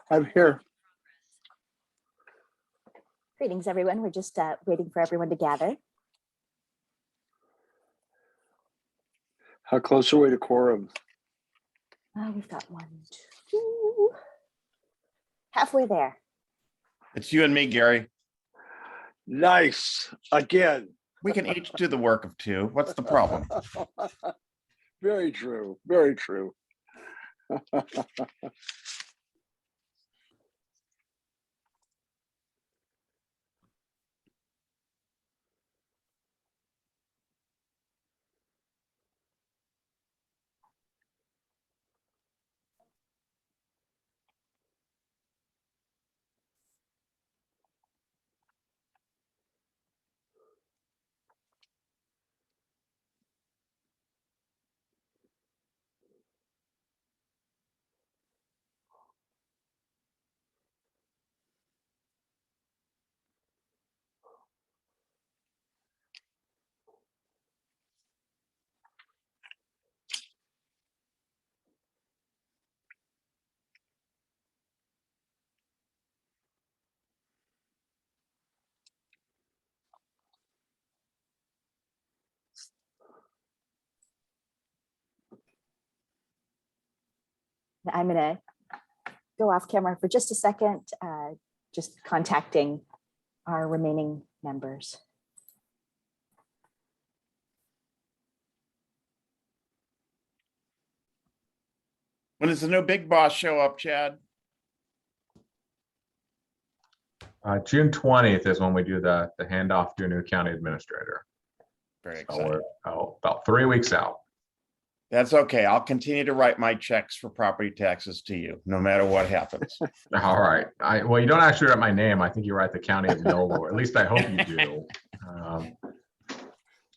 I'm here. Greetings, everyone. We're just waiting for everyone to gather. How close are we to quorum? We've got 1, 2, halfway there. It's you and me, Gary. Nice. Again. We can each do the work of two. What's the problem? Very true. Very true. I'm going to go off camera for just a second, just contacting our remaining members. When does the new big boss show up, Chad? June 20th is when we do the handoff to a new county administrator. Very So exciting. we're about 3 weeks out. That's okay. I'll continue to write my checks for property taxes to you, no matter what happens. All right. Well, you don't actually write my name. I think you write the county of Yolo, or at least I hope you do.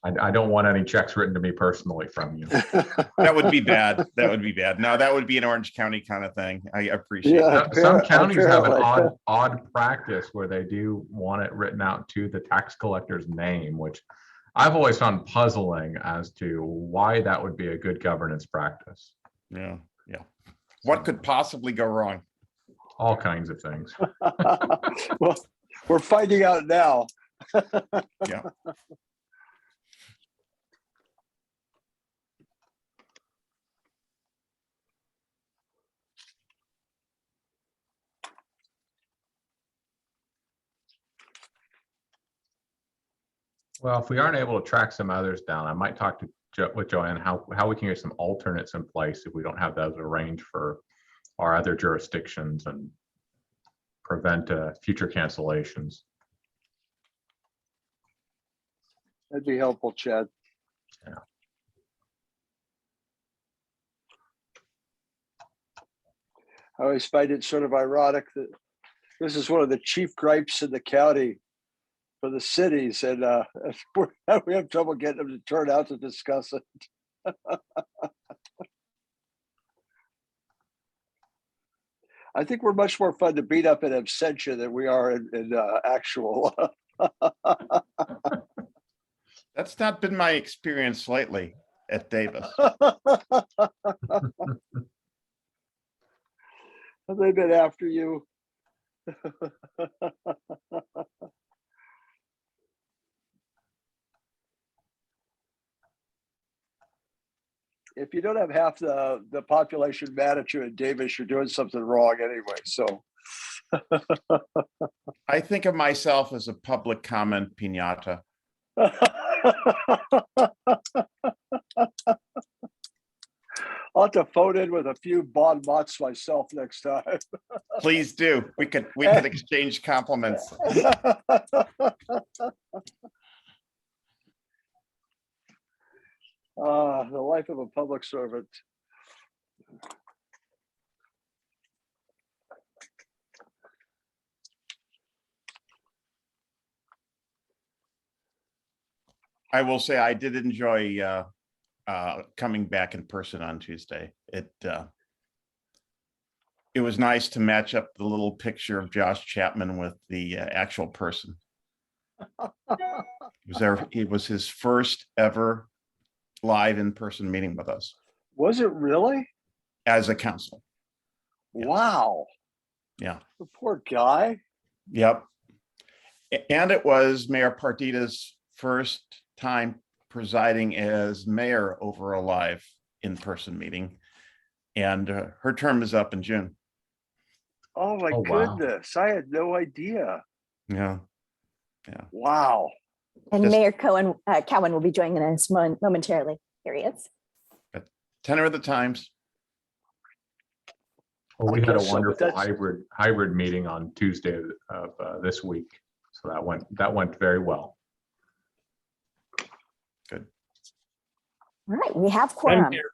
I don't want any checks written to me personally from you. That would be bad. That would be bad. No, that would be an Orange County kind of thing. I appreciate Yeah. that. Some counties have an apparently. odd practice where they do want it written out to the tax collector's name, which I've always found puzzling as to why that would be a good governance practice. Yeah. What could possibly go wrong? All kinds of things. Well, we're finding out now. Yeah. Well, if we aren't able to track some others down, I might talk to with Joanne how we can get some alternates in place if we don't have those arranged for our other jurisdictions and prevent future cancellations. That'd be helpful, Chad. Yeah. I always find it sort of ironic that this is one of the chief gripes in the county for the cities, and we have trouble getting them to turn out to discuss it. I think we're much more fun to beat up in absentia than we are in actual. That's not been my experience lately at Davis. Have they been after you? If you don't have half the population mad at you in Davis, you're doing something wrong anyway. So I think of myself as a public comment piñata. I'll have to phone in with a few bon mots myself next time. Please do. We could exchange compliments. The life of a public servant. I will say I did enjoy coming back in person on Tuesday. It was nice to match up the little picture of Josh Chapman with the actual person. It was his first ever live in-person meeting with us Was it really? as a council. Wow. Yeah. The poor guy. Yep. And it was Mayor Partita's first time presiding as mayor over a live in-person meeting. And her term is up in June. Oh my Oh, wow. goodness. I had no idea. Yeah. Wow. And Just- Mayor Cowan will be joining us momentarily. Here he is. Tenor of the times. Well, we I had a guess so, but wonderful that's- hybrid meeting on Tuesday of this week. So that went very well. Good. All right, we have I'm quorum. here.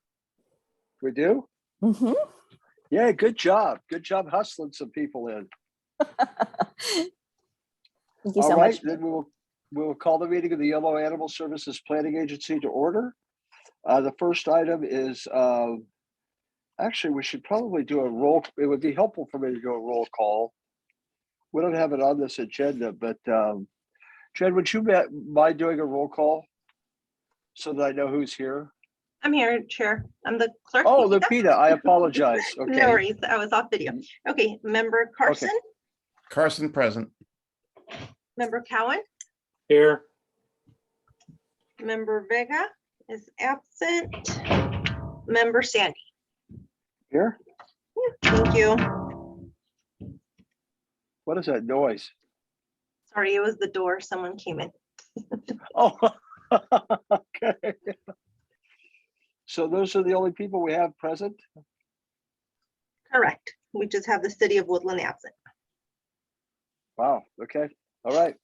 We do? Mhm. Yeah, good job. Good job hustling some people in. Thank you All so right, much. then we will call the meeting of the Yolo Animal Services Planning Agency to order. The first item is, actually, we should probably do a roll. It would be helpful for me to do a roll call. We don't have it on this agenda, but Jen, would you mind doing a roll call so that I know who's here? I'm here, Chair. I'm the clerk. Oh, Lupita. Lupita, I apologize. No Okay. worries. I was off video. Okay, Member Carson, Carson present. Member Cowan, Here. Member Vega is absent. Member Sandy. Here? Thank you. What is that noise? Sorry, it was the door. Someone came in. Oh, okay. So those are the only people we have present? Correct. We just have the city of Woodland absent. Wow, okay, all right.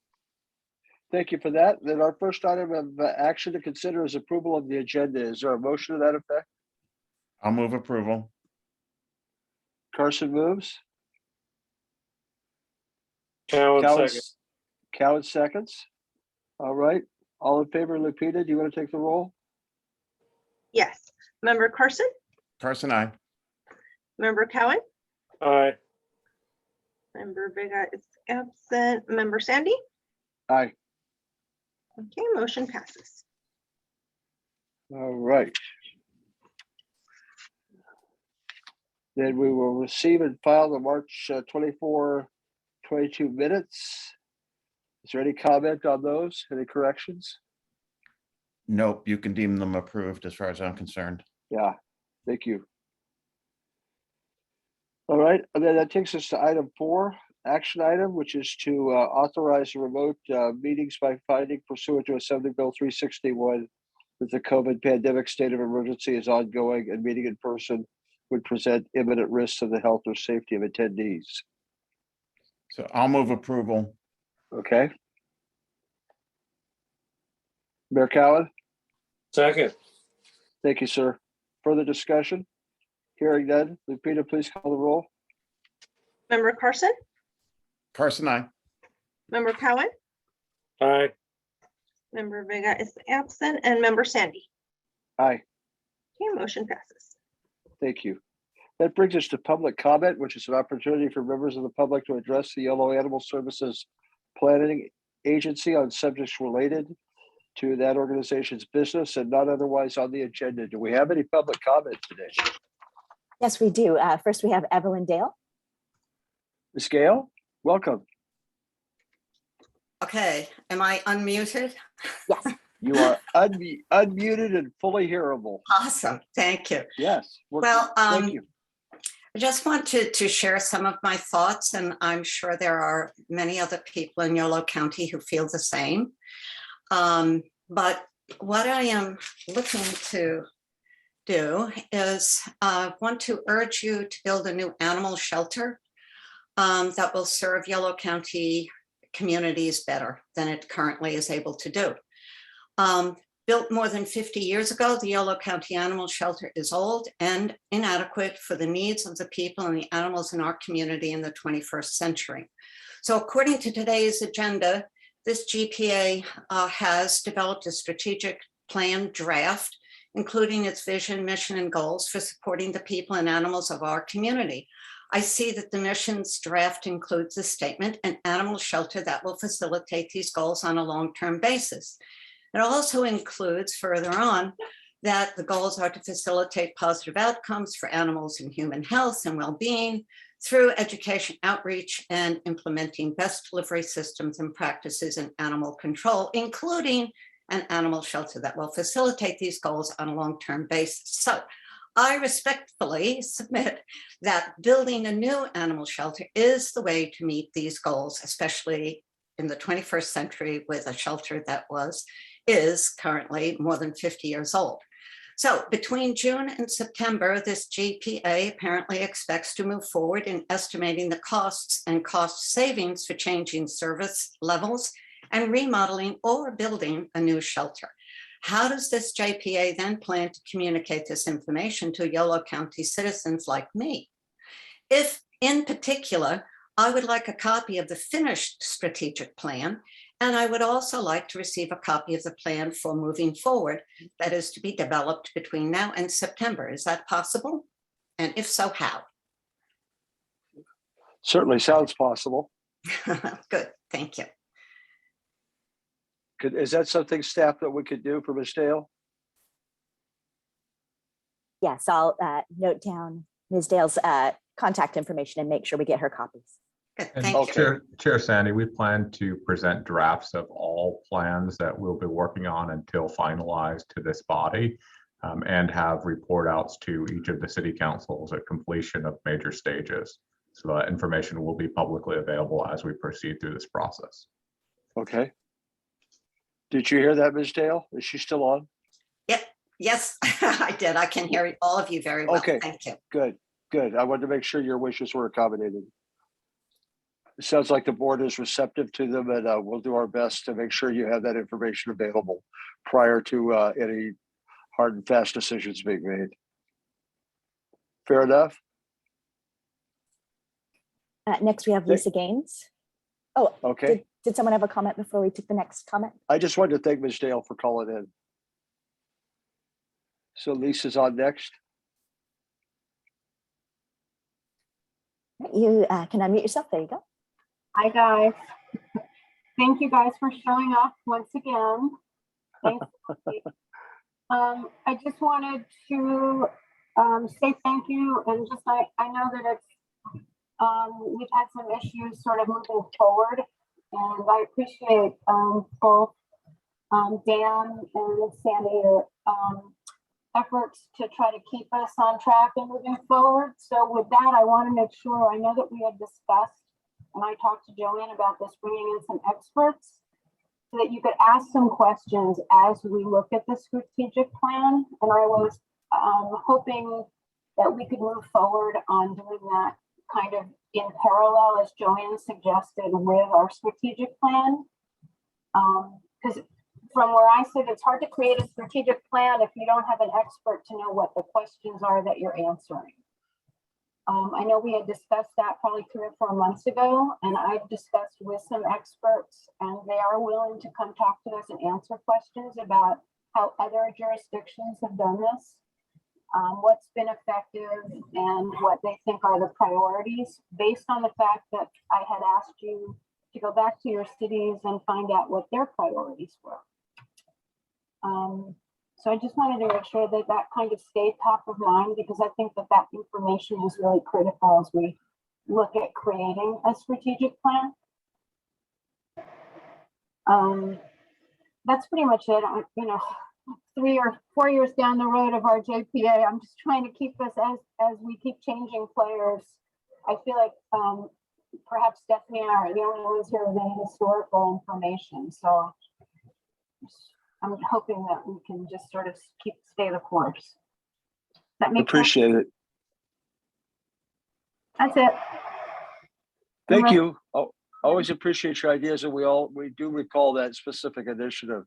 Thank you for that. Then our first item of action to consider is approval of the agenda. Is there a motion to that effect? I'll move approval. Carson moves. Cowan Cowan second. Cowan seconds. All right, all in favor, Lupita, do you want to take the roll? Yes. Member Carson, Carson, I. Member Cowan, Aye. Member Vega is absent. Member Sandy. Aye. Okay, motion passes. All right. Then we will receive and file the March 24, 22 minutes. Is there any comment on those? Any corrections? Nope, you can deem them approved as far as I'm concerned. Yeah, thank you. All right, and then that takes us to item 4, action item, which is to authorize remote meetings by finding pursuant to Assembly Bill 361 that the COVID pandemic state of emergency is ongoing and meeting in person would present imminent risks to the health or safety of attendees. So I'll move approval. Okay. Mayor Cowan, Second. thank you, sir. Further discussion? Hearing none, Lupita, please call the roll. Member Carson, Carson, I. Member Cowan, Aye. Member Vega is absent, and Member Sandy. Aye, Okay, motion passes. thank you. That brings us to public comment, which is an opportunity for members of the public to address the Yolo Animal Services Planning Agency on subjects related to that organization's business and not otherwise on the agenda. Do we have any public comment today? Yes, we do. First, we have Evelyn Dale. Ms. Gale, welcome. Okay, am I unmuted? Yes. You are unmuted and fully hearable. Awesome, thank you. Yes. Well, Thank you. I just wanted to share some of my thoughts, and I'm sure there are many other people in Yolo County who feel the same. But what I am looking to do is want to urge you to build a new animal shelter that will serve Yolo County communities better than it currently is able to do. Built more than 50 years ago, the Yolo County Animal Shelter is old and inadequate for the needs of the people and the animals in our community in the 21st century. So according to today's agenda, this JPA has developed a strategic plan draft, including its vision, mission, and goals for supporting the people and animals of our community. I see that the missions draft includes a statement, an animal shelter that will facilitate these goals on a long-term basis. It also includes further on that the goals are to facilitate positive outcomes for animals and human health and well-being, through education outreach and implementing best delivery systems and practices in animal control, including an animal shelter that will facilitate these goals on a long-term basis. So I respectfully submit that building a new animal shelter is the way to meet these goals, especially in the 21st century with a shelter that is currently more than 50 years old. So between June and September, this JPA apparently expects to move forward in estimating the costs and cost savings for changing service levels and remodeling or building a new shelter. How does this JPA then plan to communicate this information to Yolo County citizens like me? If in particular, I would like a copy of the finished strategic plan, and I would also like to receive a copy of the plan for moving forward that is to be developed between now and September. Is that possible? And if so, how? Certainly sounds possible. Good, thank you. Is that something, staff, that we could do for Ms. Dale? Yes, I'll note down Ms. Dale's contact information and make sure we get her copies. Good, And thank you. Chair Sandy, we plan to present drafts of all plans that we'll be working on until finalized to this body, and have report outs to each of the city councils at completion of major stages. So that information will be publicly available as we proceed through this process. Okay. Did you hear that, Ms. Dale? Is she still on? Yes, I did. I can hear all of you very well. Okay. Thank you. Good, good. I wanted to make sure your wishes were accommodated. It sounds like the board is receptive to them, and we'll do our best to make sure you have that information available prior to any hard and fast decisions being made. Fair enough? Next, we have Lisa Gaines. Oh, Okay. did someone have a comment before we took the next comment? I just wanted to thank Ms. Dale for calling in. So Lisa's on next. You can unmute yourself. There you go. Hi, guys. Thank you guys for showing up once again. Thanks. I just wanted to say thank you, and just I know that it's we've had some issues sort of moving forward, and I appreciate both Dan and Sandy efforts to try to keep us on track and moving forward. So with that, I want to make sure, I know that we had discussed, and I talked to Joanne about this, bringing in some experts so that you could ask some questions as we look at the strategic plan. And I was hoping that we could move forward on doing that kind of in parallel, as Joanne suggested, with our strategic plan. Because from where I sit, it's hard to create a strategic plan if you don't have an expert to know what the questions are that you're answering. I know we had discussed that probably 3 or 4 months ago, and I've discussed with some experts, and they are willing to come talk to us and answer questions about how other jurisdictions have done this, what's been effective, and what they think are the priorities, based on the fact that I had asked you to go back to your cities and find out what their priorities were. So I just wanted to make sure that that kind of stayed top of mind, because I think that that information is really critical as we look at creating a strategic plan. That's pretty much it. You know, 3 or 4 years down the road of our JPA, I'm just trying to keep us as we keep changing players. I feel like perhaps Stephanie and I are the only ones here with any historical information. So I'm hoping that we can just sort of stay the course. That makes Appreciate it. That's it. Thank you. Oh, always appreciate your ideas, and we do recall that specific initiative.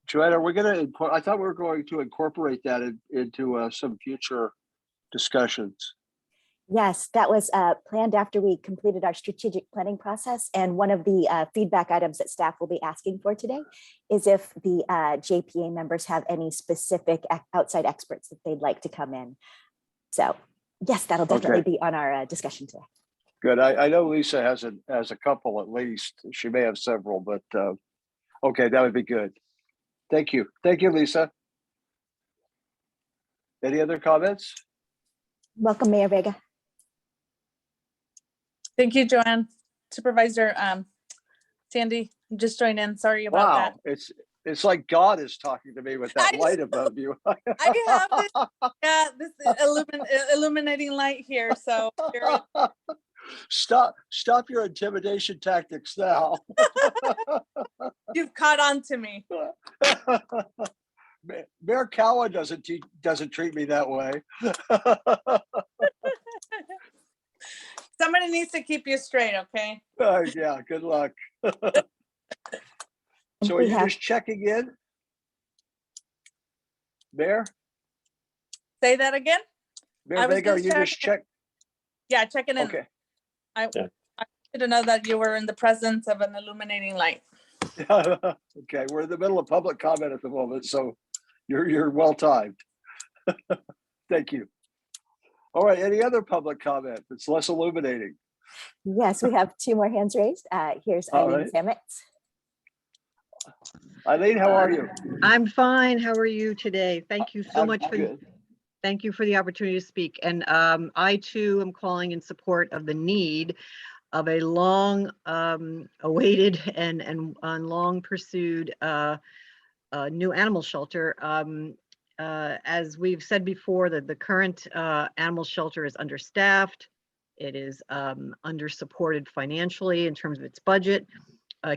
Joanna, we're going to, I thought we were going to incorporate that into some future discussions. Yes, that was planned after we completed our strategic planning process. And one of the feedback items that staff will be asking for today is if the JPA members have any specific outside experts that they'd like to come in. So yes, that'll definitely be on our discussion today. Good. I know Lisa has a couple at least. She may have several, but okay, that would be good. Thank you. Thank you, Lisa. Any other comments? Welcome, Mayor Vega. Thank you, Joanne. Supervisor Sandy, just join in. Sorry about Wow, that. it's like God is talking to me with that I light above you. I have this illuminating light here. So Stop your intimidation tactics now. you've caught on to me. Mayor Cowan doesn't treat me that way. Somebody needs to keep you straight, okay? Yeah, good luck. So are We you have- just checking in? Mayor? Say that again? Mayor I was Vega, are just you just check? Yeah, checking in. Okay. I Yeah. wanted to know that you were in the presence of an illuminating light. Okay, we're in the middle of public comment at the moment, so you're well timed. Thank you. All right, any other public comment that's less illuminating? Yes, we have 2 more hands raised. Here's All Eileen right. Sammets. Eileen, how are you? I'm fine. How are you today? Thank you so I'm much for good. thank you for the opportunity to speak. And I too am calling in support of the need of a long awaited and long pursued new animal shelter. As we've said before, that the current animal shelter is understaffed. It is under supported financially in terms of its budget.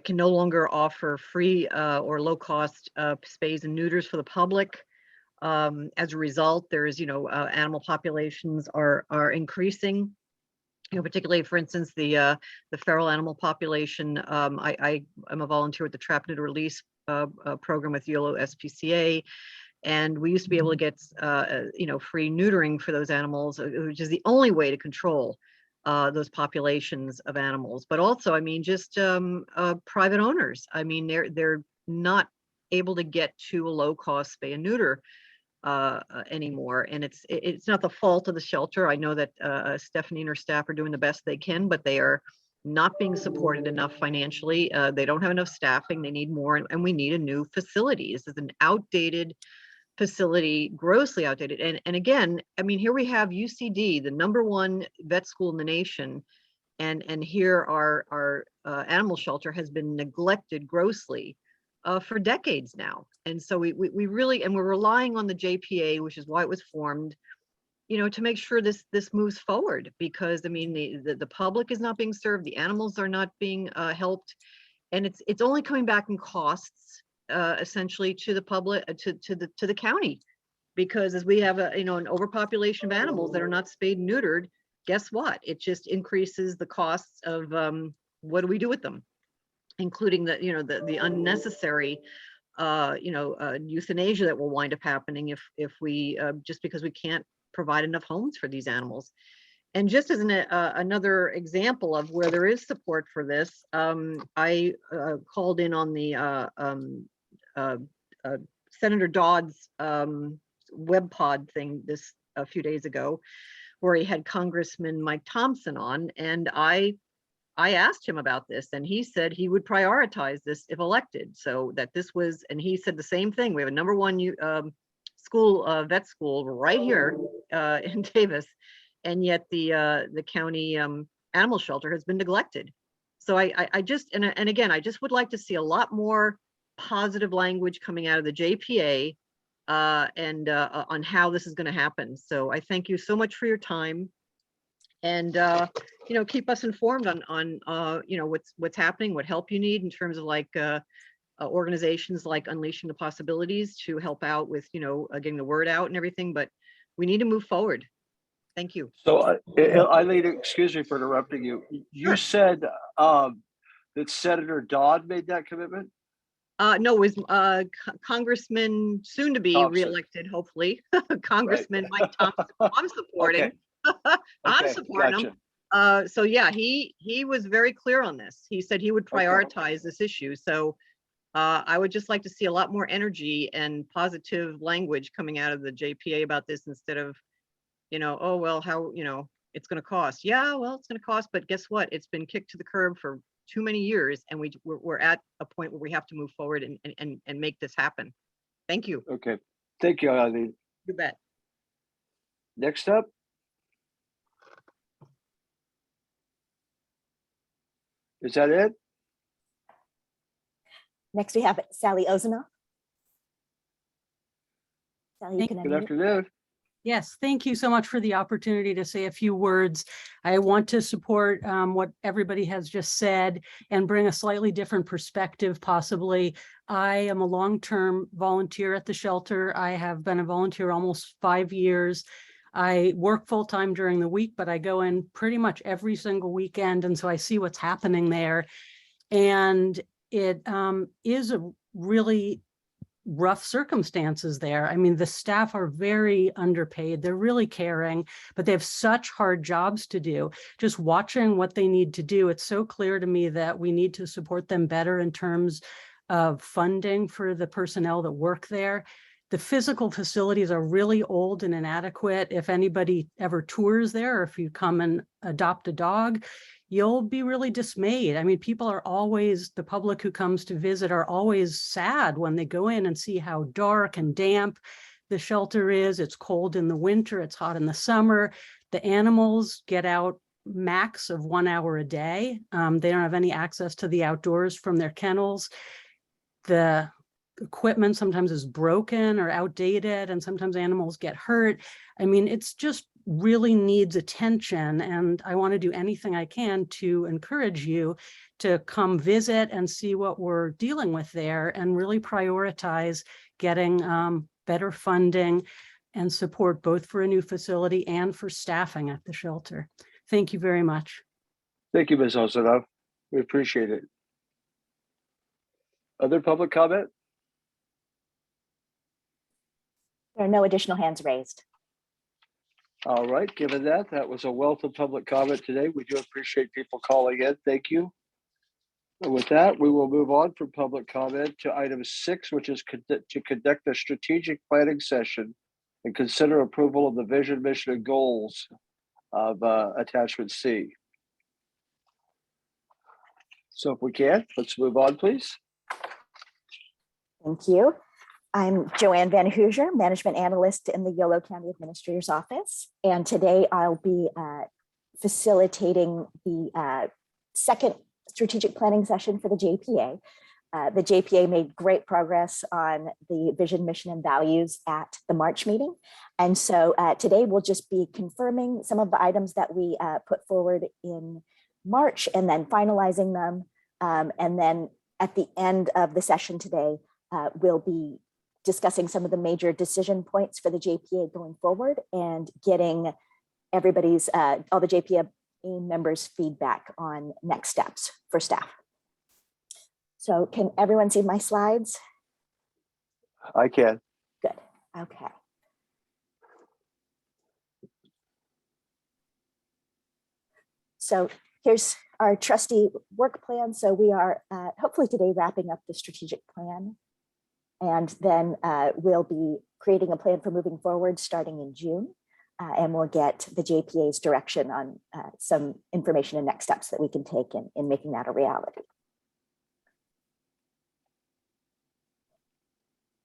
Can no longer offer free or low cost spays and neuters for the public. As a result, there's, animal populations are increasing. Particularly, for instance, the feral animal population. I am a volunteer with the Trap Neuter Release program with Yolo SPCA, and we used to be able to get free neutering for those animals, which is the only way to control those populations of animals. But also, I mean, just private owners. I mean, they're not able to get to a low cost spay and neuter anymore, and it's not the fault of the shelter. I know that Stephanie and her staff are doing the best they can, but they are not being supported enough financially. They don't have enough staffing. They need more, and we need a new facility. This is an outdated facility, grossly outdated. And again, I mean, here we have UCD, the #1 vet school in the nation, and here our animal shelter has been neglected grossly for decades now. And so we really, and we're relying on the JPA, which is why it was formed, to make sure this moves forward, because I mean, the public is not being served, the animals are not being helped, and it's only coming back in costs essentially to the public, to the county, because as we have an overpopulation of animals that are not spayed and neutered, guess what? It just increases the costs of what do we do with them, including the unnecessary euthanasia that will wind up happening if we just because we can't provide enough homes for these animals. And just as another example of where there is support for this, I called in on the Senator Dodd's web pod thing a few days ago, where he had Congressman Mike Thompson on, and I asked him about this, and he said he would prioritize this if elected. So that this was, and he said the same thing. We have a #1 school, vet school right here in Davis, and yet the county animal shelter has been neglected. So I just, and again, I just would like to see a lot more positive language coming out of the JPA and on how this is going to happen. So I thank you so much for your time, and keep us informed on what's happening, what help you need in terms of like organizations like Unleashing the Possibilities to help out with getting the word out and everything. But we need to move forward. Thank you. So Eileen, excuse me for interrupting you. You Sure. said that Senator Dodd made that commitment? No, it was Congressman, soon to be Thompson. reelected, hopefully, Congressman Mike Thompson. I'm supporting. Okay. I'm Okay, supporting gotcha. him. So yeah, he was very clear on this. He said he would prioritize this issue. So I would just like to see a lot more energy and positive language coming out of the JPA about this, instead of, oh, well, how, it's going to cost. Yeah, well, it's going to cost, but guess what? It's been kicked to the curb for too many years, and we're at a point where we have to move forward and make this happen. Thank you. Okay. Thank you, Eileen. You bet. Next up. Is that it? Next, we have Sally Ozanoff. Sally, you can Good unmute. afternoon. Yes, thank you so much for the opportunity to say a few words. I want to support what everybody has just said and bring a slightly different perspective, possibly. I am a long-term volunteer at the shelter. I have been a volunteer almost 5 years. I work full-time during the week, but I go in pretty much every single weekend, and so I see what's happening there. And it is a really rough circumstances there. I mean, the staff are very underpaid. They're really caring, but they have such hard jobs to do. Just watching what they need to do, it's so clear to me that we need to support them better in terms of funding for the personnel that work there. The physical facilities are really old and inadequate. If anybody ever tours there, or if you come and adopt a dog, you'll be really dismayed. I mean, people are always, the public who comes to visit are always sad when they go in and see how dark and damp the shelter is. It's cold in the winter, it's hot in the summer. The animals get out max of 1 hour a day. They don't have any access to the outdoors from their kennels. The equipment sometimes is broken or outdated, and sometimes animals get hurt. I mean, it's just really needs attention, and I want to do anything I can to encourage you to come visit and see what we're dealing with there and really prioritize getting better funding and support both for a new facility and for staffing at the shelter. Thank you very much. Thank you, Ms. Ozanoff. We appreciate it. Other public comment? There are no additional hands raised. All right, given that, that was a wealth of public comment today. We do appreciate people calling in. Thank you. And with that, we will move on from public comment to item 6, which is to conduct a strategic planning session and consider approval of the vision, mission, and goals of attachment C. So if we can, let's move on, please. Thank you. I'm Joanne Van Hoosier, Management Analyst in the Yolo County Administrator's Office. And today I'll be facilitating the second strategic planning session for the JPA. The JPA made great progress on the vision, mission, and values at the March meeting. And so today we'll just be confirming some of the items that we put forward in March and then finalizing them. And then at the end of the session today, we'll be discussing some of the major decision points for the JPA going forward and getting everybody's, all the JPA members' feedback on next steps for staff. So can everyone see my slides? I can. Good, okay. So here's our trustee work plan. So we are hopefully today wrapping up the strategic plan. And then we'll be creating a plan for moving forward starting in June. And we'll get the JPA's direction on some information and next steps that we can take in making that a reality.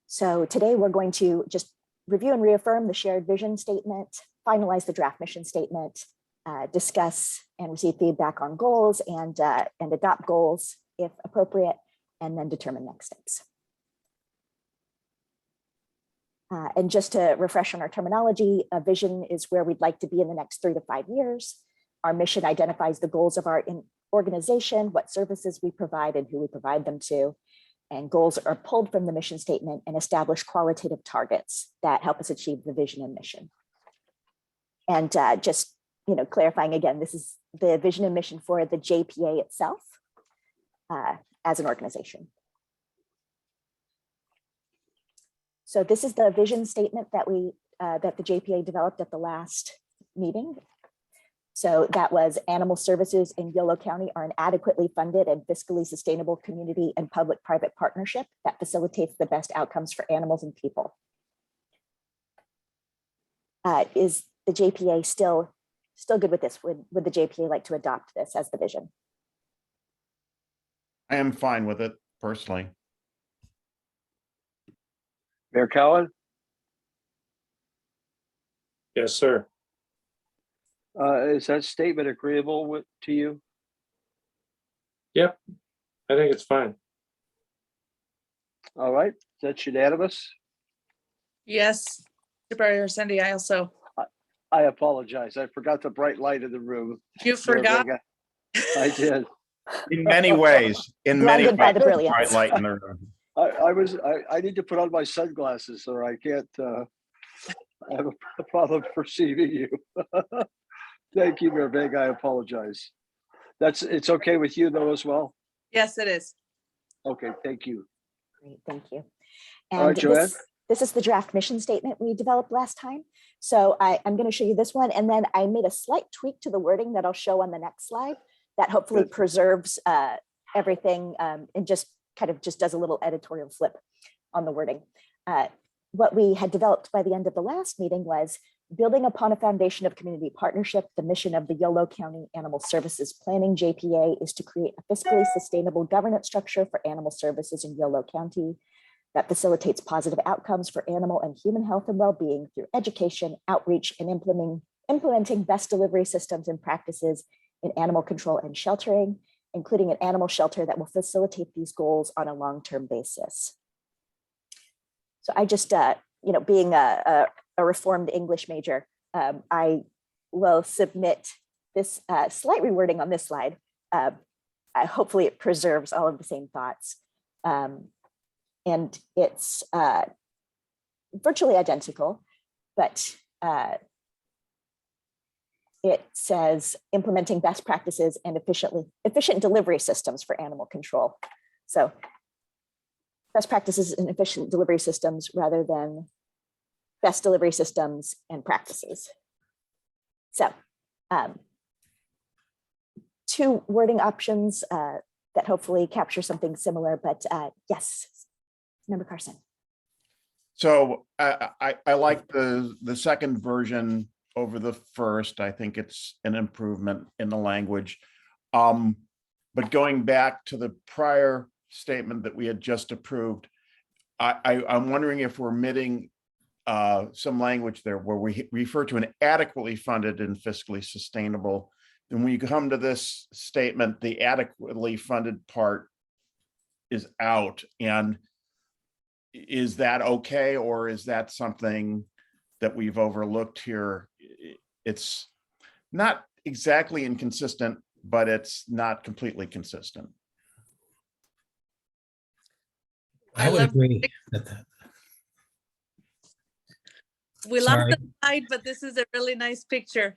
So today we're going to just review and reaffirm the shared vision statement, finalize the draft mission statement, discuss and receive feedback on goals and adopt goals if appropriate, and then determine next steps. And just to refresh on our terminology, a vision is where we'd like to be in the next 3 to 5 years. Our mission identifies the goals of our organization, what services we provide and who we provide them to. And goals are pulled from the mission statement and establish qualitative targets that help us achieve the vision and mission. And just clarifying again, this is the vision and mission for the JPA itself as an organization. So this is the vision statement that that the JPA developed at the last meeting. So that was animal services in Yolo County are an adequately funded and fiscally sustainable community and public-private partnership that facilitates the best outcomes for animals and people. Is the JPA still good with this? Would the JPA like to adopt this as the vision? I am fine with it personally. Mayor Cowan? Yes, sir. Is that statement agreeable to you? Yep, I think it's fine. All right, that's unanimous. Yes, Supervisor Cindy, I also, I apologize. I forgot the bright light in the room. you forgot. I did. In many ways, Blinded by the brilliance. bright light in the room. I need to put on my sunglasses or I can't, I have a problem perceiving you. Thank you, Mayor Vega. I apologize. It's okay with you though as well? Yes, it is. Okay, thank you. Great, thank you. All right, And Joanne? this is the draft mission statement we developed last time. So I'm going to show you this one, and then I made a slight tweak to the wording that I'll show on the next slide that hopefully Good. preserves everything and just does a little editorial flip on the wording. What we had developed by the end of the last meeting was building upon a foundation of community partnership. The mission of the Yolo County Animal Services Planning JPA is to create a fiscally sustainable governance structure for animal services in Yolo County that facilitates positive outcomes for animal and human health and well-being through education, outreach, and implementing best delivery systems and practices in animal control and sheltering, including an animal shelter that will facilitate these goals on a long-term basis. So I just, being a reformed English major, I will submit this slight rewording on this slide. Hopefully it preserves all of the same thoughts. And it's virtually identical, but it says implementing best practices and efficient delivery systems for animal control. So best practices and efficient delivery systems rather than best delivery systems and practices. So two wording options that hopefully capture something similar, but yes, Member Carson. So I like the second version over the first. I think it's an improvement in the language. But going back to the prior statement that we had just approved, I'm wondering if we're omitting some language there where we refer to an adequately funded and fiscally sustainable. And when you come to this statement, the adequately funded part is out. And is that okay, or is that something that we've overlooked here? It's not exactly inconsistent, but it's not completely consistent. I would agree with that. We love the slide, but this is a really nice picture.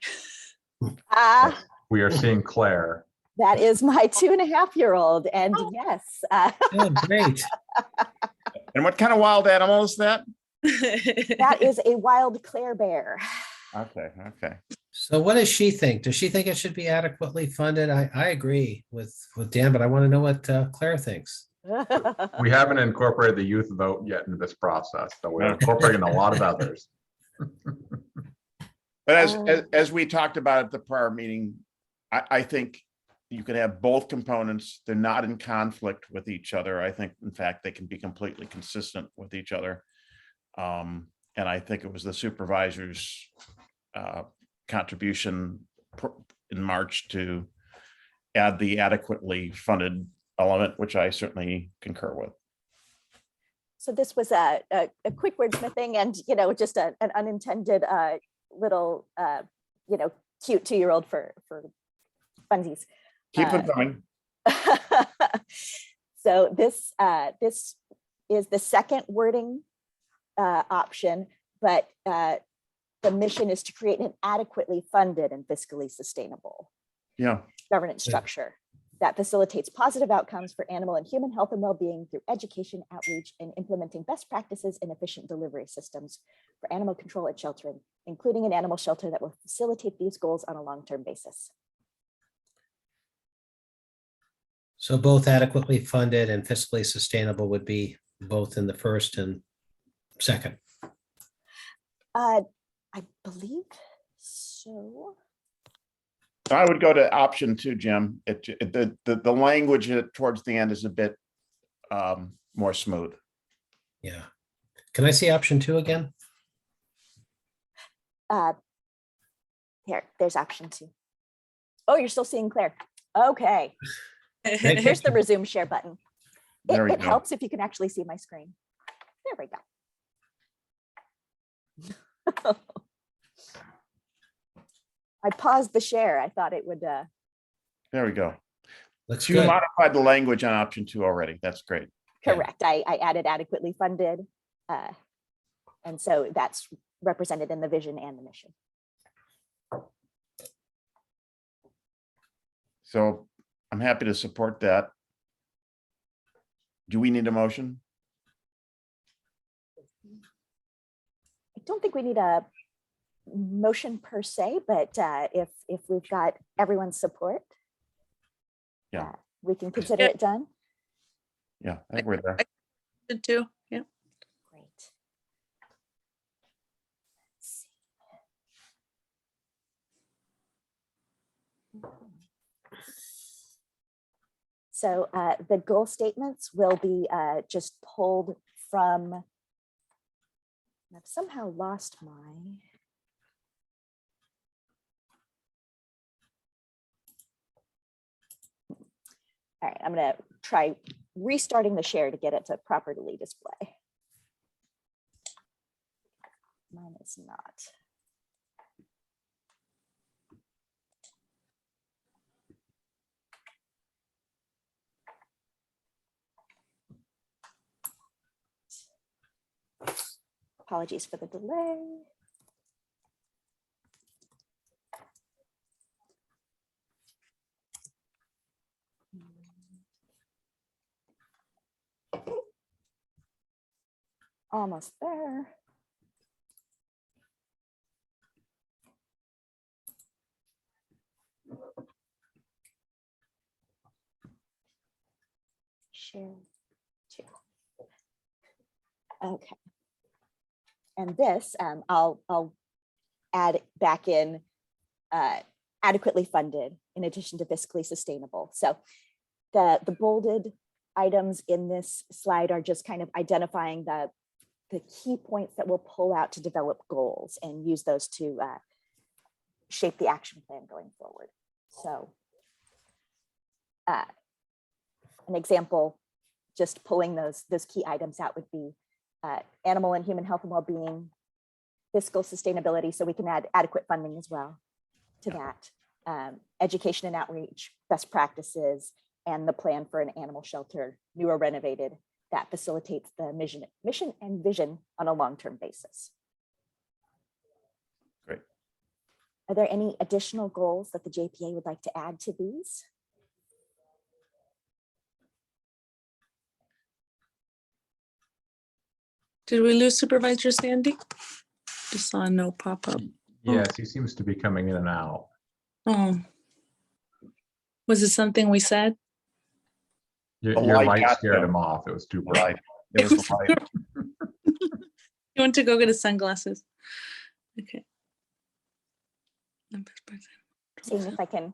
We are seeing Claire. That is my 2.5-year-old, and yes. Oh, great. And what kind of wild animal is that? That is a wild Claire bear. Okay. So what does she think? Does she think it should be adequately funded? I agree with Dan, but I want to know what Claire thinks. We haven't incorporated the youth vote yet into this process, so we're incorporating a lot of others. But as we talked about at the prior meeting, I think you can have both components. They're not in conflict with each other. I think, in fact, they can be completely consistent with each other. And I think it was the supervisor's contribution in March to add the adequately funded element, which I certainly concur with. So this was a quick wordsmithing and, just an unintended little, cute 2-year-old for funsies. Keep it going. So this is the second wording option, but the mission is to create an adequately funded and fiscally sustainable governance structure that facilitates positive outcomes for animal and human health and well-being through education, outreach, and implementing best practices and efficient delivery systems for animal control and sheltering, including an animal shelter that will facilitate these goals on a long-term basis. So both adequately funded and fiscally sustainable would be both in the first and second. I believe so. I would go to option 2, Jim. The language towards the end is a bit more smooth. Yeah. Can I see option 2 again? There's option 2. Oh, you're still seeing Claire. Okay. Great Here's the picture. resume share button. There we It go. helps if you can actually see my screen. There we go. I paused the share. I thought it would, There we go. Looks You good. modified the language on option 2 already. That's great. Yeah. correct. I added adequately funded. And so that's represented in the vision and the mission. So I'm happy to support that. Do we need a motion? I don't think we need a motion per se, but if we've got everyone's support, Yeah. we can consider Yeah. it done. Yeah, I think we're there. Good too. Yeah. Great. Let's see. So the goal statements will be just pulled from, I've somehow lost my. All right, I'm gonna try restarting the share to get it to properly display. Mine is not. Apologies for the delay. Almost there. Share two. Okay. And this, I'll add back in adequately funded in addition to fiscally sustainable. So the bolded items in this slide are just kind of identifying the key points that we'll pull out to develop goals and use those to shape the action plan going forward. So an example, just pulling those key items out would be animal and human health and well-being, fiscal sustainability, so we can add adequate funding as well to that, education and outreach, best practices, and the plan for an animal shelter, new or renovated, that facilitates the mission and vision on a long-term basis. Great. Are there any additional goals that the JPA would like to add to these? Did we lose Supervisor Sandy? Just saw a no pop up. Yes, he seems to be coming in and out. Oh. Was it something we said? The Your light light got scared him. him off. It was too bright. Right. It was the light. You went to go get his sunglasses. Okay. Seeing if I can.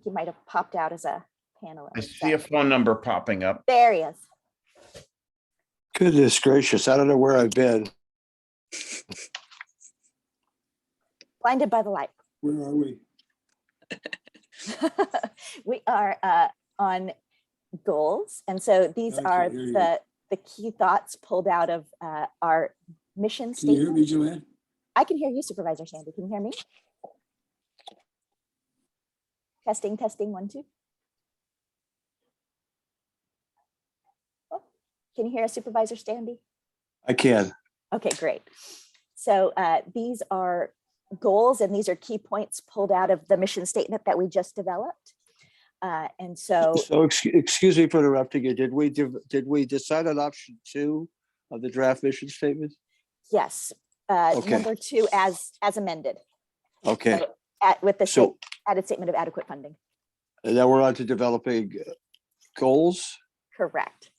He might have popped out as a panelist. I see a phone number popping up. There he is. Goodness gracious, I don't know where I've been. Blinded by the light. Where are we? We are on goals. And so these I are can't hear you. the key thoughts pulled out of our mission Can you hear statement. me, Joanne? I can hear you, Supervisor Sandy. Can you hear me? Testing, testing, 1, 2. Oh, can you hear us, Supervisor Sandy? I can. Okay, great. So these are goals and these are key points pulled out of the mission statement that we just developed. And so, So excuse me for interrupting you. Did we decide on option 2 of the draft mission statement? yes, Okay. number 2 as amended. Okay. So, with the So- added statement of adequate funding. And now we're on to developing goals. Correct.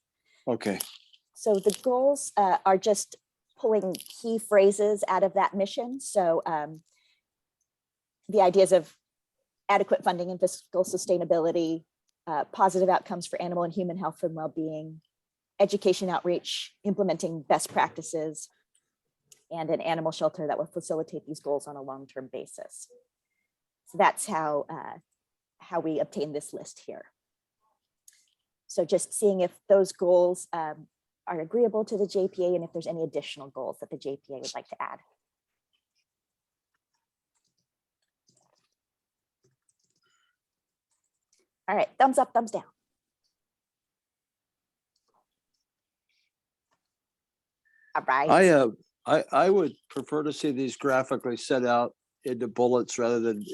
Okay. So the goals are just pulling key phrases out of that mission. So the ideas of adequate funding and fiscal sustainability, positive outcomes for animal and human health and well-being, education outreach, implementing best practices, and an animal shelter that will facilitate these goals on a long-term basis. So that's how how we obtain this list here. So just seeing if those goals are agreeable to the JPA and if there's any additional goals that the JPA would like to add. All right, thumbs up, thumbs down. All right. I would prefer to see these graphically set out into bullets rather than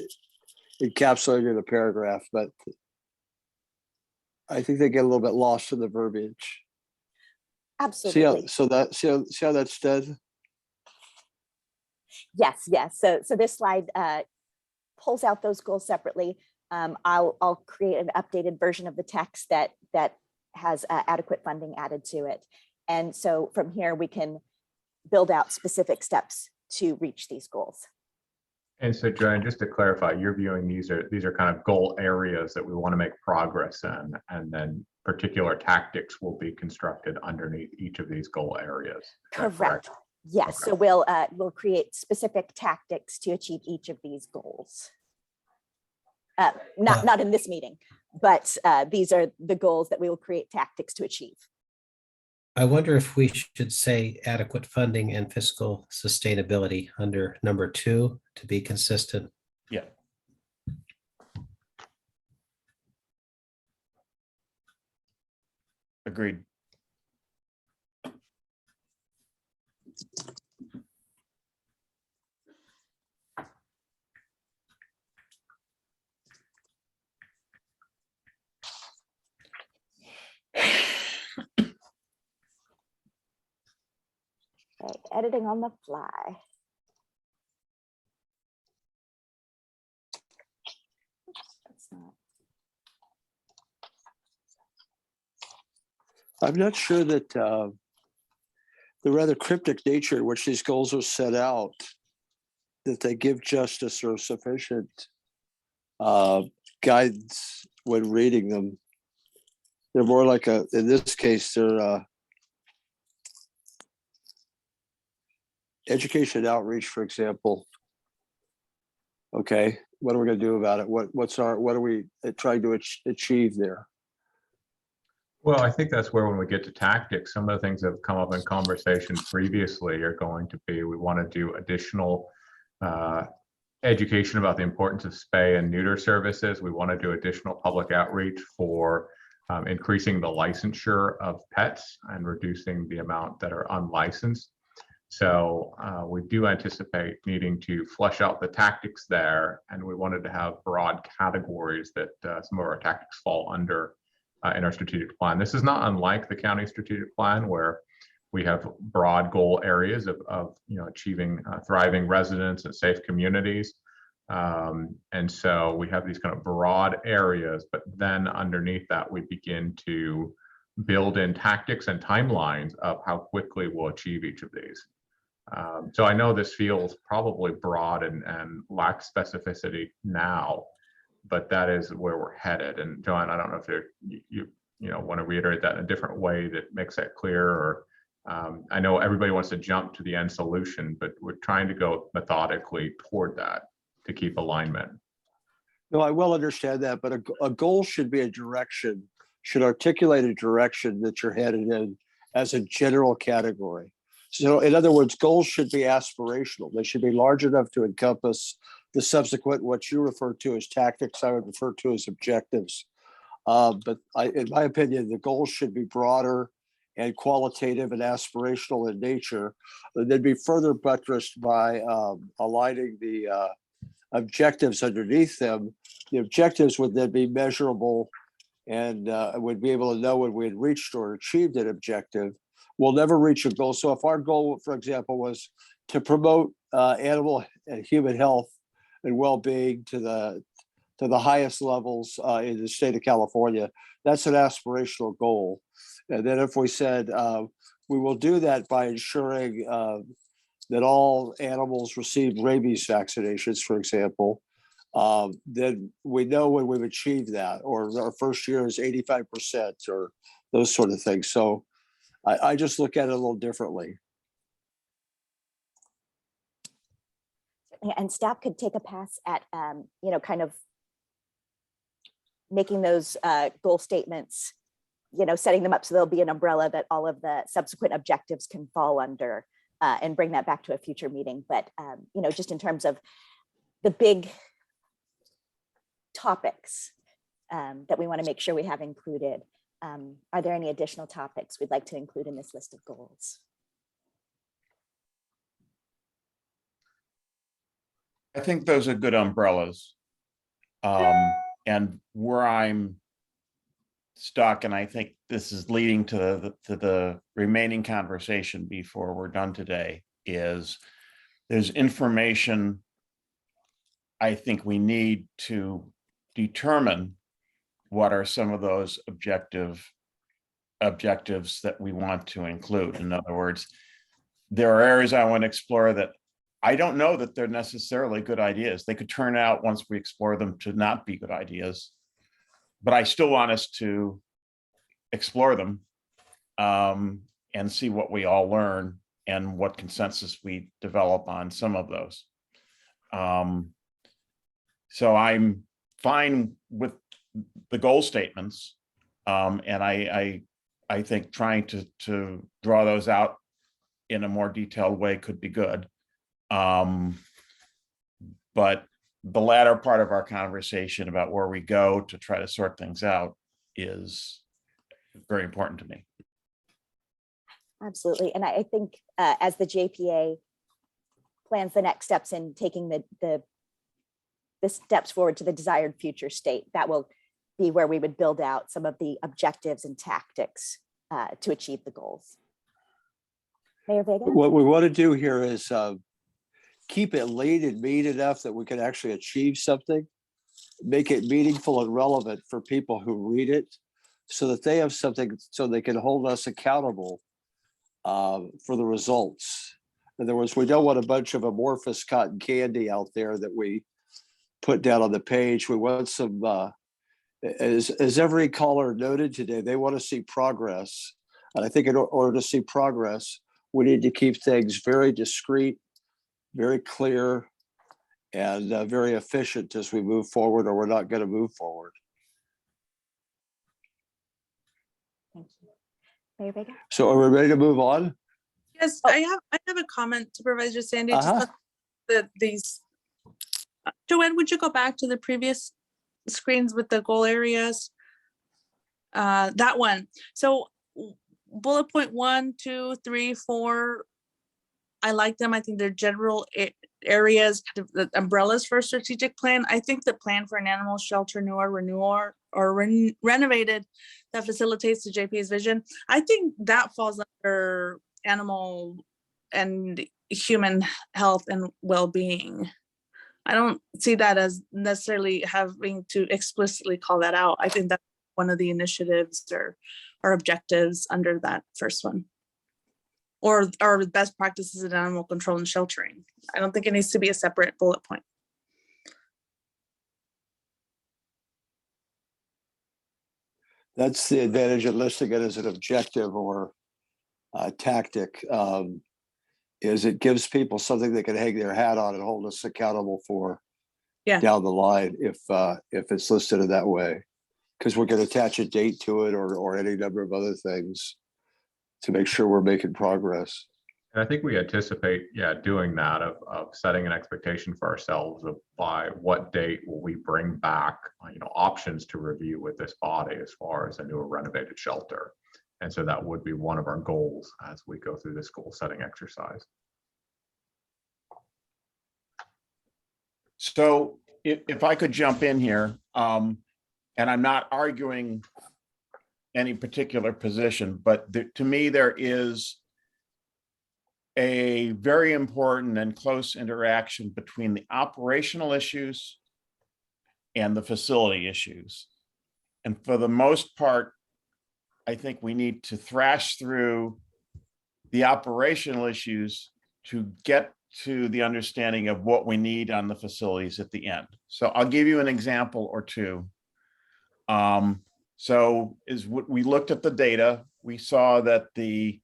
encapsulated in a paragraph, but I think they get a little bit lost in the verbiage. Absolutely. See how that's done? Yes, yes. So this slide pulls out those goals separately. I'll create an updated version of the text that has adequate funding added to it. And so from here, we can build out specific steps to reach these goals. And so, Joanne, just to clarify, you're viewing these are kind of goal areas that we want to make progress in, and then particular tactics will be constructed underneath each of these goal areas. Correct. Yes. Okay. So we'll create specific tactics to achieve each of these goals. Not in this meeting, but these are the goals that we will create tactics to achieve. I wonder if we should say adequate funding and fiscal sustainability under number 2 to be consistent. Yeah. Agreed. Okay, editing on the fly. That's not. I'm not sure that the rather cryptic nature in which these goals are set out, that they give justice or sufficient guidance when reading them. They're more like in this case, they're education outreach, for example. Okay, what are we going to do about it? What are we trying to achieve there? Well, I think that's where when we get to tactics, some of the things that have come up in conversation previously are going to be, we want to do additional education about the importance of spay and neuter services. We want to do additional public outreach for increasing the licensure of pets and reducing the amount that are unlicensed. So we do anticipate needing to flesh out the tactics there, and we wanted to have broad categories that some of our tactics fall under in our strategic plan. This is not unlike the county strategic plan, where we have broad goal areas of achieving thriving residents and safe communities. And so we have these kind of broad areas, but then underneath that, we begin to build in tactics and timelines of how quickly we'll achieve each of these. So I know this feels probably broad and lacks specificity now, but that is where we're headed. And Joanne, I don't know if you want to reiterate that in a different way that makes that clear, or I know everybody wants to jump to the end solution, but we're trying to go methodically toward that to keep alignment. No, I well understand that, but a goal should be a direction, should articulate a direction that you're headed in as a general category. So in other words, goals should be aspirational. They should be large enough to encompass the subsequent, what you refer to as tactics, I would refer to as objectives. But in my opinion, the goals should be broader and qualitative and aspirational in nature. They'd be further buttressed by aligning the objectives underneath them. The objectives would then be measurable and would be able to know when we had reached or achieved an objective. We'll never reach a goal. So if our goal, for example, was to promote animal and human health and well-being to the highest levels in the state of California, that's an aspirational goal. And then if we said we will do that by ensuring that all animals receive rabies vaccinations, for example, then we know when we've achieved that, or our first year is 85% or those sort of things. So I just look at it a little differently. And staff could take a pass at, kind of making those goal statements, setting them up so there'll be an umbrella that all of the subsequent objectives can fall under, and bring that back to a future meeting. But, just in terms of the big topics that we want to make sure we have included, are there any additional topics we'd like to include in this list of goals? I think those are good umbrellas. And where I'm stuck, and I think this is leading to the remaining conversation before we're done today, is there's information I think we need to determine what are some of those objectives that we want to include. In other words, there are areas I want to explore that I don't know that they're necessarily good ideas. They could turn out, once we explore them, to not be good ideas, but I still want us to explore them and see what we all learn and what consensus we develop on some of those. So I'm fine with the goal statements, and I think trying to draw those out in a more detailed way could be good. But the latter part of our conversation about where we go to try to sort things out is very important to me. Absolutely. And I think as the JPA plans the next steps in taking the steps forward to the desired future state, that will be where we would build out some of the objectives and tactics to achieve the goals. Mayor Vega? What we want to do here is keep it lean and mean enough that we can actually achieve something, make it meaningful and relevant for people who read it, so that they have something, so they can hold us accountable for the results. In other words, we don't want a bunch of amorphous cotton candy out there that we put down on the page. We want some, as every caller noted today, they want to see progress. And I think in order to see progress, we need to keep things very discreet, very clear, and very efficient as we move forward, or we're not going to move forward. Thank you. Mayor Vega? So are we ready to move on? Yes, I have a comment, Supervisor Sandy. Just on these. Joanne, would you go back to the previous screens with the goal areas? That one. So bullet point 1, 2, 3, 4. I like them. I think they're general areas, the umbrellas for a strategic plan. I think the plan for an animal shelter, new or renewal or renovated, that facilitates the JPA's vision. I think that falls under animal and human health and well-being. I don't see that as necessarily having to explicitly call that out. I think that's one of the initiatives or objectives under that first one. Or best practices in animal control and sheltering. I don't think it needs to be a separate bullet point. That's the advantage of listing it as an objective or a tactic, is it gives people something they can hang their hat on and hold us accountable for down the line if it's listed in that way. Because we're going to attach a date to it or any number of other things to make sure we're making progress. And I think we anticipate, doing that of setting an expectation for ourselves of by what date will we bring back, options to review with this body as far as a new or renovated shelter. And so that would be one of our goals as we go through this goal setting exercise. So if I could jump in here, and I'm not arguing any particular position, but to me, there is a very important and close interaction between the operational issues and the facility issues. And for the most part, I think we need to thrash through the operational issues to get to the understanding of what we need on the facilities at the end. So I'll give you an example or two. So is what we looked at the data, we saw that the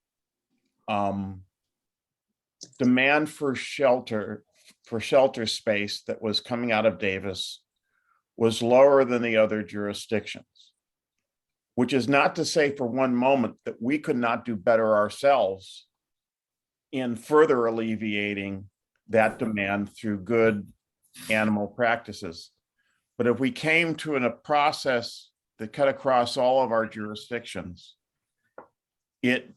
demand for shelter space that was coming out of Davis was lower than the other jurisdictions, which is not to say for one moment that we could not do better ourselves in further alleviating that demand through good animal practices. But if we came to a process that cut across all of our jurisdictions, it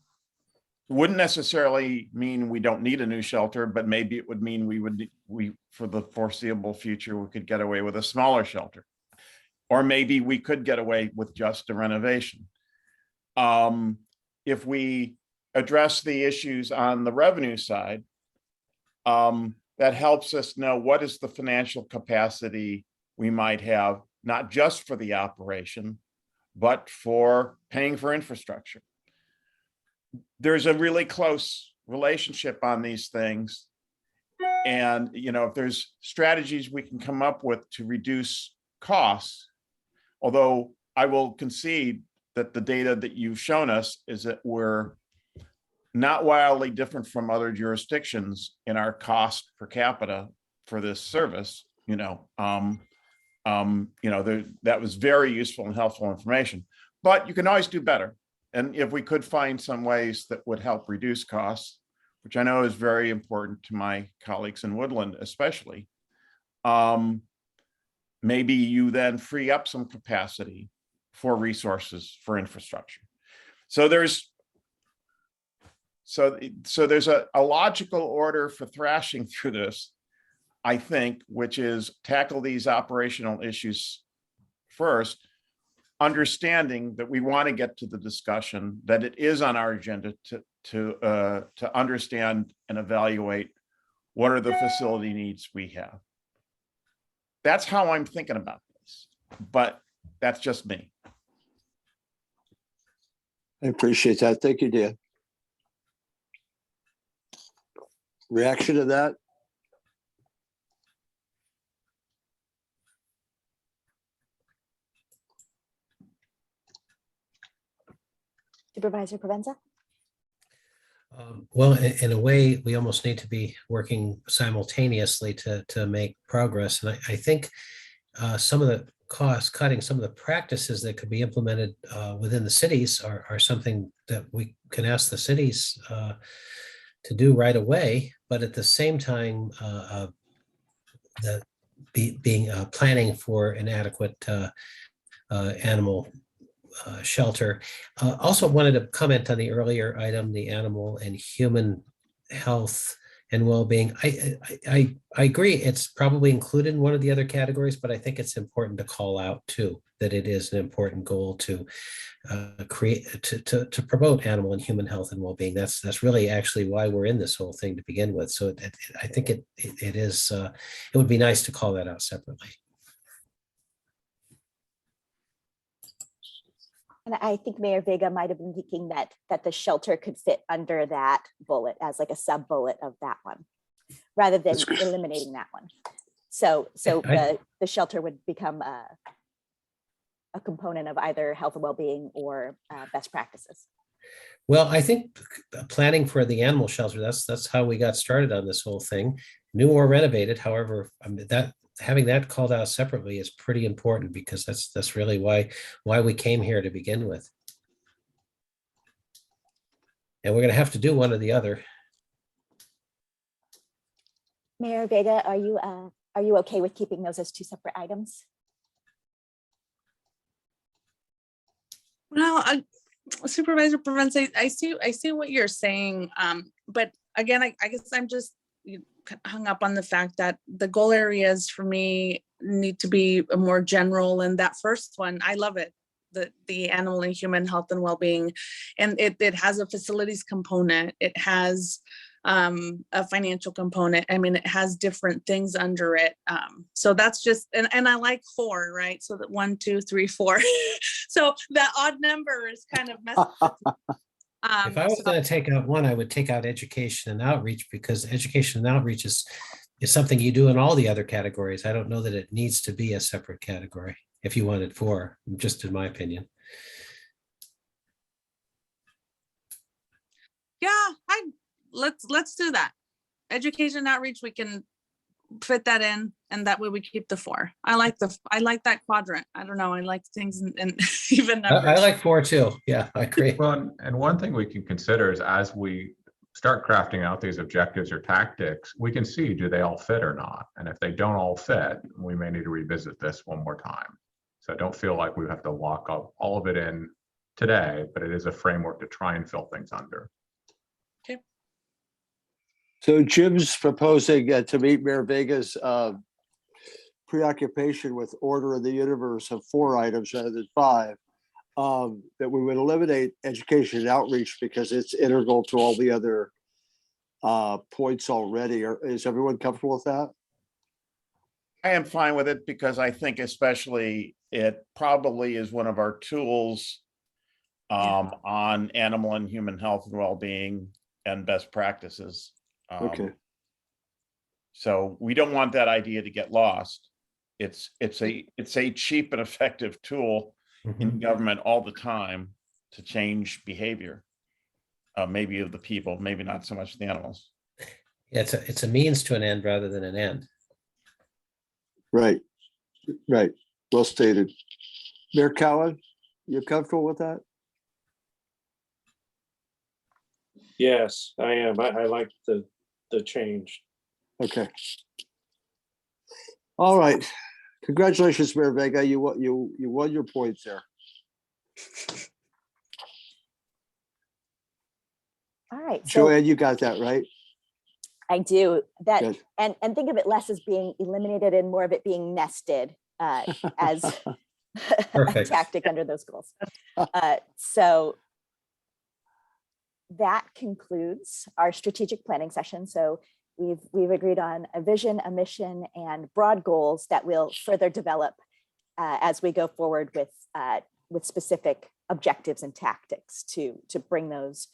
wouldn't necessarily mean we don't need a new shelter, but maybe it would mean we for the foreseeable future, we could get away with a smaller shelter. Or maybe we could get away with just a renovation. If we address the issues on the revenue side, that helps us know what is the financial capacity we might have, not just for the operation, but for paying for infrastructure. There's a really close relationship on these things. And, if there's strategies we can come up with to reduce costs, although I will concede that the data that you've shown us is that we're not wildly different from other jurisdictions in our cost per capita for this service, that was very useful and helpful information, but you can always do better. And if we could find some ways that would help reduce costs, which I know is very important to my colleagues in Woodland, especially, maybe you then free up some capacity for resources for infrastructure. So there's a logical order for thrashing through this, I think, which is tackle these operational issues first, understanding that we want to get to the discussion, that it is on our agenda to understand and evaluate what are the facility needs we have. That's how I'm thinking about this, but that's just me. I appreciate that. Thank you, Dan. Reaction to that? Supervisor Provenza? Well, in a way, we almost need to be working simultaneously to make progress. And I think some of the cost cutting, some of the practices that could be implemented within the cities are something that we can ask the cities to do right away. But at the same time, planning for an adequate animal shelter. Also wanted to comment on the earlier item, the animal and human health and well-being. I agree, it's probably included in one of the other categories, but I think it's important to call out too, that it is an important goal to to promote animal and human health and well-being. That's really actually why we're in this whole thing to begin with. So I think it is, it would be nice to call that out separately. And I think Mayor Vega might have been thinking that the shelter could fit under that bullet as like a sub bullet of that one, rather than eliminating that one. So the shelter would become a component of either health and well-being or best practices. Well, I think planning for the animal shelter, that's how we got started on this whole thing, new or renovated. However, that having that called out separately is pretty important, because that's really why we came here to begin with. And we're going to have to do one or the other. Mayor Vega, are you okay with keeping those as two separate items? Well, Supervisor Provenza, I see what you're saying, but again, I guess I'm just hung up on the fact that the goal areas for me need to be more general. And that first one, I love it, the animal and human health and well-being, and it has a facilities component. It has a financial component. I mean, it has different things under it. So that's just, and I like 4, right? So that 1, 2, 3, 4. So that odd number is kind of messed up. If I was going to take out one, I would take out education and outreach, because education and outreach is something you do in all the other categories. I don't know that it needs to be a separate category if you wanted 4, just in my opinion. Yeah, let's do that. Education outreach, we can fit that in, and that way we keep the 4. I like that quadrant. I don't know. I like things in even I numbers. like 4 too. Yeah, I agree. Well, and one thing we can consider is as we start crafting out these objectives or tactics, we can see, do they all fit or not? And if they don't all fit, we may need to revisit this one more time. So I don't feel like we have to lock up all of it in today, but it is a framework to try and fill things under. So Jim's proposing to meet Mayor Vega's preoccupation with order of the universe of 4 items rather than 5. That we would eliminate education and outreach because it's integral to all the other points already. Is everyone comfortable with that? I am fine with it because I think especially it probably is one of our tools on animal and human health and well-being and best practices. Okay. So we don't want that idea to get lost. It's a cheap and effective tool in government all the time to change behavior, maybe of the people, maybe not so much the animals. Yeah, it's a means to an end rather than an end. Right. Well stated. Mayor Cowan, you comfortable with that? Yes, I am. I like the change. Okay. All right. Congratulations, Mayor Vega. You won your points there. All right. So Joanne, you got that right. I do that. Good. And think of it less as being eliminated and more of it being nested as a Perfect. tactic under those goals. So that concludes our strategic planning session. So we've agreed on a vision, a mission, and broad goals that will further develop as we go forward with specific objectives and tactics to bring those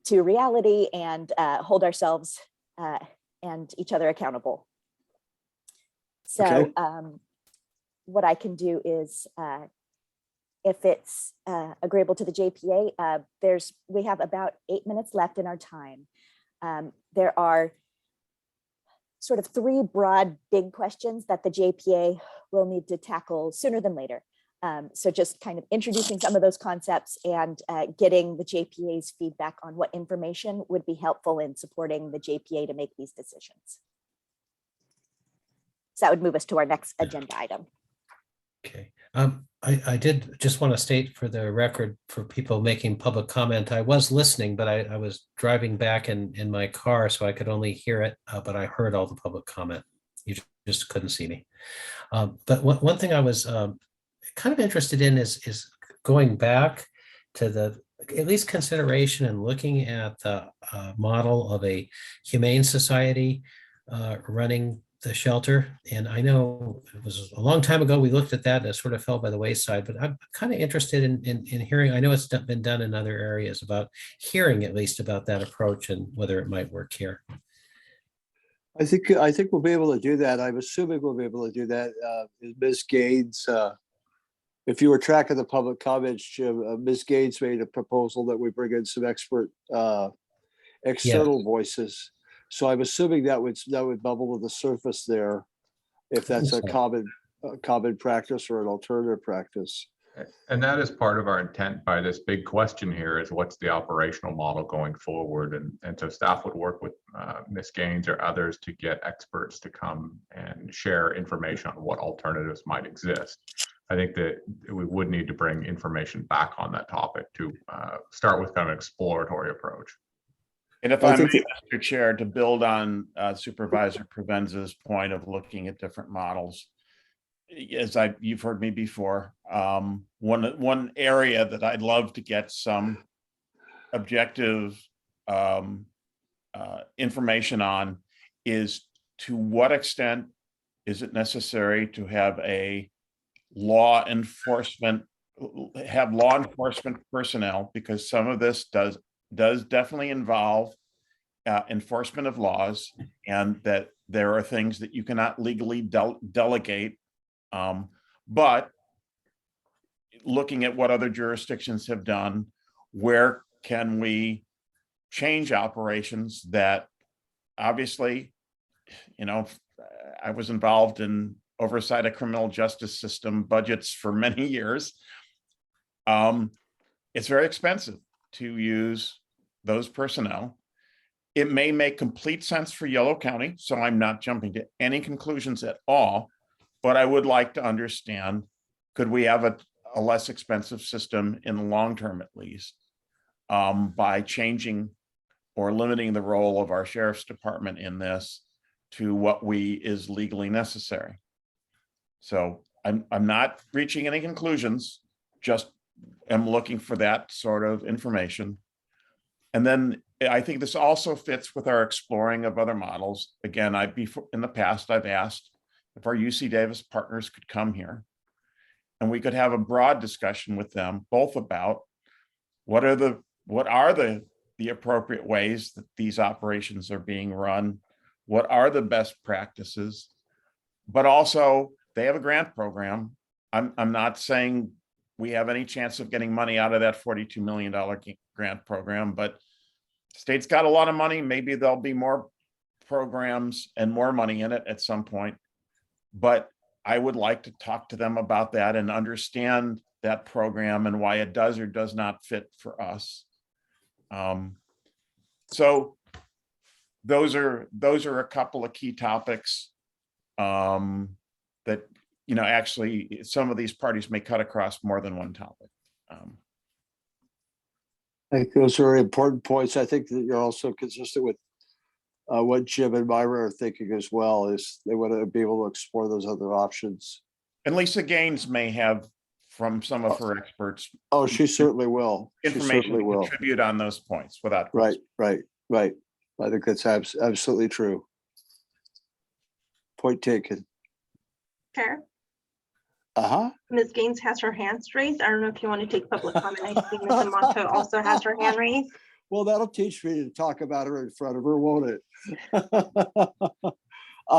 to reality and hold ourselves and each other accountable. So Okay. what I can do is, if it's agreeable to the JPA, we have about 8 minutes left in our time. There are sort of 3 broad big questions that the JPA will need to tackle sooner than later. So just kind of introducing some of those concepts and getting the JPA's feedback on what information would be helpful in supporting the JPA to make these decisions. So that would move us to our next agenda item. Okay. I did just want to state for the record for people making public comment, I was listening, but I was driving back in my car, so I could only hear it, but I heard all the public comment. You just couldn't see me. But one thing I was kind of interested in is going back to the at least consideration and looking at the model of a humane society running the shelter. And I know it was a long time ago we looked at that and it sort of fell by the wayside, but I'm kind of interested in hearing, I know it's been done in other areas, about hearing at least about that approach and whether it might work here. I think we'll be able to do that. I'm assuming we'll be able to do that. Ms. Gaines, if you were tracking the public comments, Jim, Ms. Gaines made a proposal that we bring in some expert external voices. So I'm assuming that would bubble to the surface there, if that's a common practice or an alternative practice. And that is part of our intent by this big question here is what's the operational model going forward? And so staff would work with Ms. Gaines or others to get experts to come and share information on what alternatives might exist. I think that we would need to bring information back on that topic to start with kind of an exploratory approach. And if I may, Mr. Chair, to build on Supervisor Provenza's point of looking at different models, as you've heard me before, one area that I'd love to get some objective information on is to what extent is it necessary to have law enforcement personnel, because some of this does definitely involve enforcement of laws, and that there are things that you cannot legally delegate. But looking at what other jurisdictions have done, where can we change operations that obviously, I was involved in oversight of criminal justice system budgets for many years. It's very expensive to use those personnel. It may make complete sense for Yolo County, so I'm not jumping to any conclusions at all, but I would like to understand, could we have a less expensive system in the long term at least, by changing or limiting the role of our sheriff's department in this to what is legally necessary. So I'm not reaching any conclusions, just am looking for that sort of information. And then I think this also fits with our exploring of other models. Again, in the past, I've asked if our UC Davis partners could come here and we could have a broad discussion with them, both about what are the appropriate ways that these operations are being run, what are the best practices, but also they have a grant program. I'm not saying we have any chance of getting money out of that $42 million grant program, but the state's got a lot of money. Maybe there'll be more programs and more money in it at some point. But I would like to talk to them about that and understand that program and why it does or does not fit for us. So those are a couple of key topics that, actually some of these parties may cut across more than one topic. I think those are important points. I think that you're also consistent with what Jim and Myra are thinking as well, is they want to be able to explore those other options. And Lisa Gaines may have, from some of her experts. Oh, she certainly will. Information to contribute on those points without question. Right. I think that's absolutely true. Point taken. Chair, Uh-huh. Ms. Gaines has her hands raised. I don't know if you want to take public comment. I see Ms. Amato also has her hand raised. Well, that'll teach me to talk about her in front of her, won't it?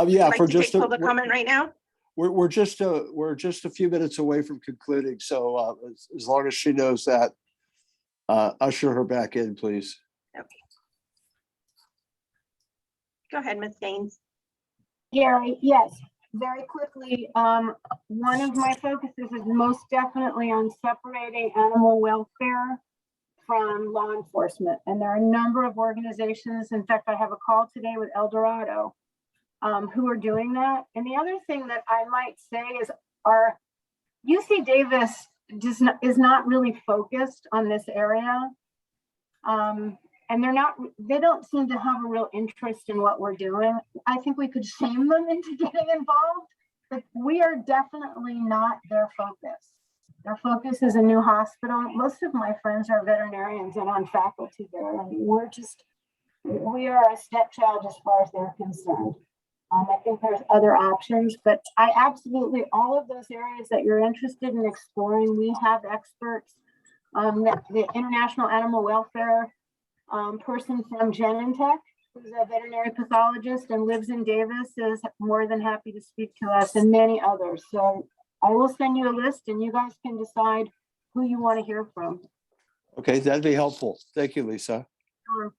Yeah, Like for to just take public comment right now. We're just a few minutes away from concluding. So as long as she knows that, usher her back in, please. Okay. Go ahead, Ms. Gaines. Gary, yes, very quickly. One of my focuses is most definitely on separating animal welfare from law enforcement. And there are a number of organizations. In fact, I have a call today with El Dorado who are doing that. And the other thing that I might say is our UC Davis is not really focused on this area. And they don't seem to have a real interest in what we're doing. I think we could shame them into getting involved, but we are definitely not their focus. Their focus is a new hospital. Most of my friends are veterinarians and on faculty there, and we are a stepchild as far as they're concerned. I think there's other options, but I absolutely, all of those areas that you're interested in exploring, we have experts. The International Animal Welfare person from Genentech, who's a veterinary pathologist and lives in Davis, is more than happy to speak to us, and many others. So I will send you a list and you guys can decide who you want to hear from. Okay, that'd be helpful. Thank you, Lisa. Sure.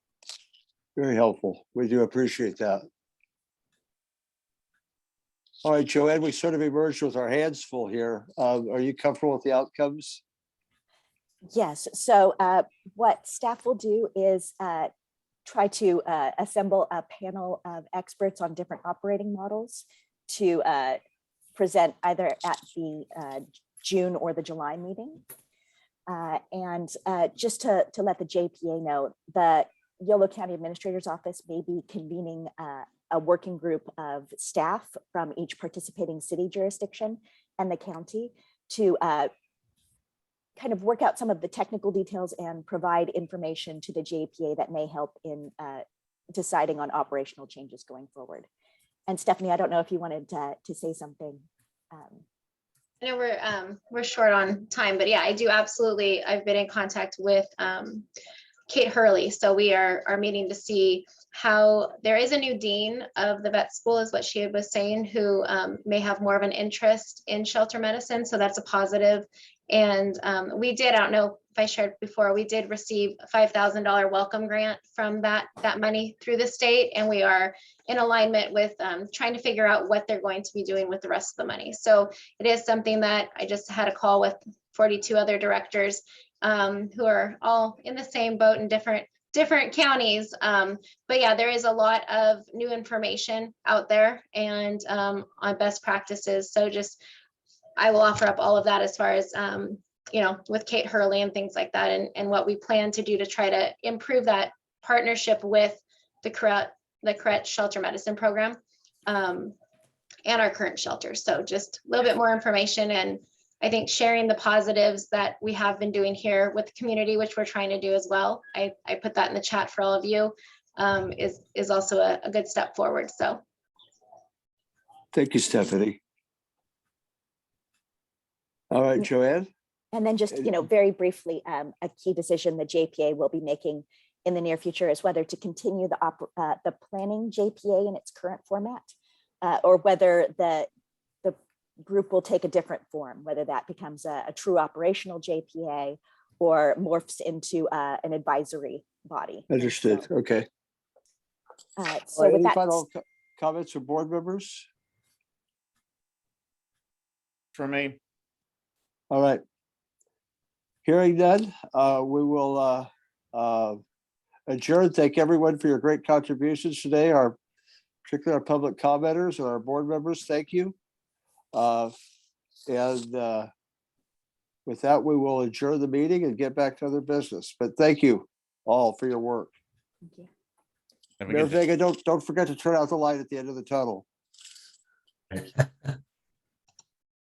Very helpful. We do appreciate that. All right, Joanne, we sort of emerged with our hands full here. Are you comfortable with the outcomes? Yes. So what staff will do is try to assemble a panel of experts on different operating models to present either at the June or the July meeting. And just to let the JPA know, the Yolo County Administrator's Office may be convening a working group of staff from each participating city jurisdiction and the county to kind of work out some of the technical details and provide information to the JPA that may help in deciding on operational changes going forward. And Stephanie, I don't know if you wanted to say something. I know we're short on time, but yeah, I do absolutely. I've been in contact with Kate Hurley, so we are meeting to see how there is a new dean of the vet school, is what she was saying, who may have more of an interest in shelter medicine. So that's a positive. And we did, I don't know, I shared before, we did receive a $5,000 welcome grant from that money through the state, and we are in alignment with trying to figure out what they're going to be doing with the rest of the money. So it is something that I just had a call with 42 other directors who are all in the same boat in different counties. But yeah, there is a lot of new information out there and on best practices. So just, I will offer up all of that as far as, with Kate Hurley and things like that, and what we plan to do to try to improve that partnership with the correct shelter medicine program and our current shelters. So just a little bit more information, and I think sharing the positives that we have been doing here with the community, which we're trying to do as well. I put that in the chat for all of you, is also a good step forward. So Thank you, Stephanie. All right, Joanne. And then just, very briefly, a key decision the JPA will be making in the near future is whether to continue the planning JPA in its current format, or whether the group will take a different form, whether that becomes a true operational JPA or morphs into an advisory body. Understood. So, okay. So Any with that, final comments from board members? For me, All right. Hearing none, we will adjourn. Thank everyone for your great contributions today. Particularly our public commenters and our board members. Thank you. With that, we will adjourn the meeting and get back to other business. But thank you all for your work. thank you. have a Mayor good day. Vega, don't forget to turn out the light at the end of the tunnel. Thank you.